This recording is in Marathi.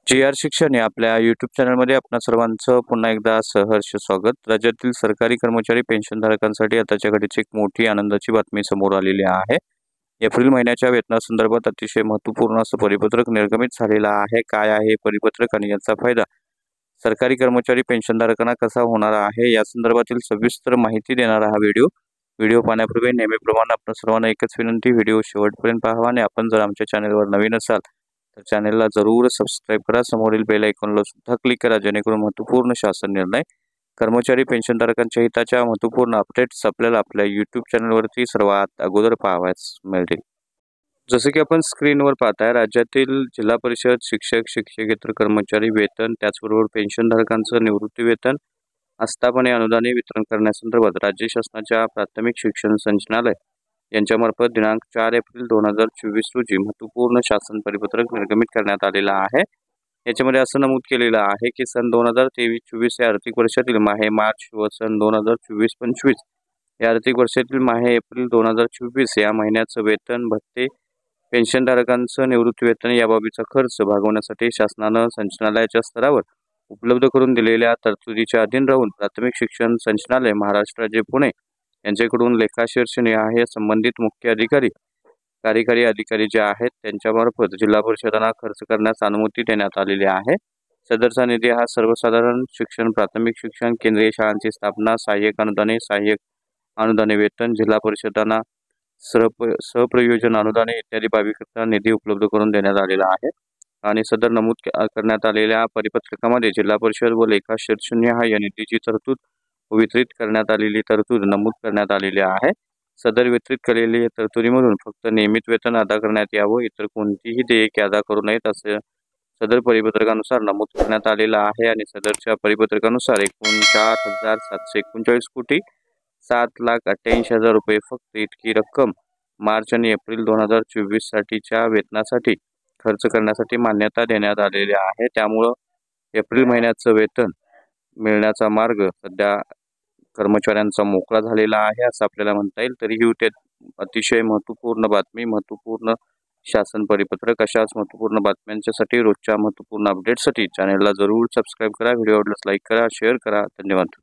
जी.आर. शिक्षण या आपल्या यूट्यूब चॅनलमध्ये आपणा सर्वांचं पुन्हा एकदा सहर्ष स्वागत. राज्यातील सरकारी कर्मचारी पेन्शनधारकांसाठी आताच्या घडीची एक मोठी आनंदाची बातमी समोर आलेली आहे. एप्रिल महिन्याच्या वेतनासंदर्भात अतिशय महत्त्वपूर्ण असं परिपत्रक निर्गमित झालेलं आहे. काय आहे परिपत्रक आणि याचा फायदा सरकारी कर्मचारी पेन्शनधारकांना कसा होणार आहे, या संदर्भातील सविस्तर माहिती देणारा हा व्हिडिओ पाहण्यापूर्वी नेहमीप्रमाणे आपण सर्वांना एकच विनंती, व्हिडिओ शेवटपर्यंत पाहावा आणि आपण जर आमच्या चॅनलवर नवीन असाल तर चॅनलला जरूर सबस्क्राईब करा. समोरील बेल आयकॉनला सुद्धा क्लिक करा, जेणेकरून महत्त्वपूर्ण शासन निर्णय, कर्मचारी पेन्शनधारकांच्या हिताच्या महत्त्वपूर्ण अपडेट्स आपल्याला आपल्या यूट्यूब चॅनलवरती सर्वात अगोदर पाहावयास मिळतील. जसं की आपण स्क्रीनवर पाहताय, राज्यातील जिल्हा परिषद शिक्षक, शिक्षकेतर कर्मचारी वेतन, त्याचबरोबर पेन्शनधारकांचं निवृत्ती वेतन, आस्थापने अनुदाने वितरण करण्यासंदर्भात राज्य शासनाच्या प्राथमिक शिक्षण संचालनालय यांच्यामार्फत दिनांक 4 एप्रिल 2024 रोजी महत्त्वपूर्ण शासन परिपत्रक निर्गमित करण्यात आलेला आहे. याच्यामध्ये असं नमूद केलेलं आहे की सन 2023-24 या आर्थिक वर्षातील माहे मार्च व सन 2024-25 या आर्थिक वर्षातील माहे एप्रिल 2024 या महिन्याचं वेतन, भत्ते, पेन्शनधारकांचं निवृत्ती वेतन याबाबतीचा खर्च भागवण्यासाठी शासनानं संचालनालयाच्या स्तरावर उपलब्ध करून दिलेल्या तरतुदीच्या अधीन राहून प्राथमिक शिक्षण संचालनालय महाराष्ट्र राज्य पुणे यांच्याकडून लेखाशीर्षनिहाय संबंधित मुख्य अधिकारी, कार्यकारी अधिकारी जे आहेत त्यांच्यामार्फत जिल्हा परिषदांना खर्च करण्यास अनुमती देण्यात आलेली आहे. सदरचा निधी हा सर्वसाधारण शिक्षण, प्राथमिक शिक्षण, केंद्रीय शाळांची स्थापना, सहाय्यक अनुदाने वेतन, जिल्हा परिषदांना सहप्रयोजन अनुदाने इत्यादी बाबीकरता निधी उपलब्ध करून देण्यात आलेला आहे. आणि सदर नमूद करण्यात आलेल्या परिपत्रकामध्ये जिल्हा परिषद व लेखाशीर्षनिहाय निधीची तरतूद वितरित करण्यात आलेली तरतूद नमूद करण्यात आलेली आहे. सदर वितरित केलेली तरतुदीमधून फक्त नियमित वेतन अदा करण्यात यावं, इतर कोणतीही देयके अदा करू नयेत असे सदर परिपत्रकानुसार नमूद करण्यात आलेलं आहे. आणि सदरच्या परिपत्रकानुसार एकूण 4,739 कोटी 7,88,000 रुपये फक्त इतकी रक्कम मार्च आणि एप्रिल 2024 साठीच्या वेतनासाठी खर्च करण्यासाठी मान्यता देण्यात आलेली आहे. त्यामुळं एप्रिल महिन्याचं वेतन मिळण्याचा मार्ग सध्या कर्मचाऱ्यांचा मोकळा झालेला आहे असं आपल्याला म्हणता येईल. तरीही ते अतिशय महत्त्वपूर्ण बातमी, महत्त्वपूर्ण शासन परिपत्रक, अशाच महत्त्वपूर्ण बातम्यांच्यासाठी, रोजच्या महत्त्वपूर्ण अपडेटसाठी चॅनलला जरूर सबस्क्राईब करा. व्हिडिओ आवडल्यास लाईक करा, शेअर करा. धन्यवाद.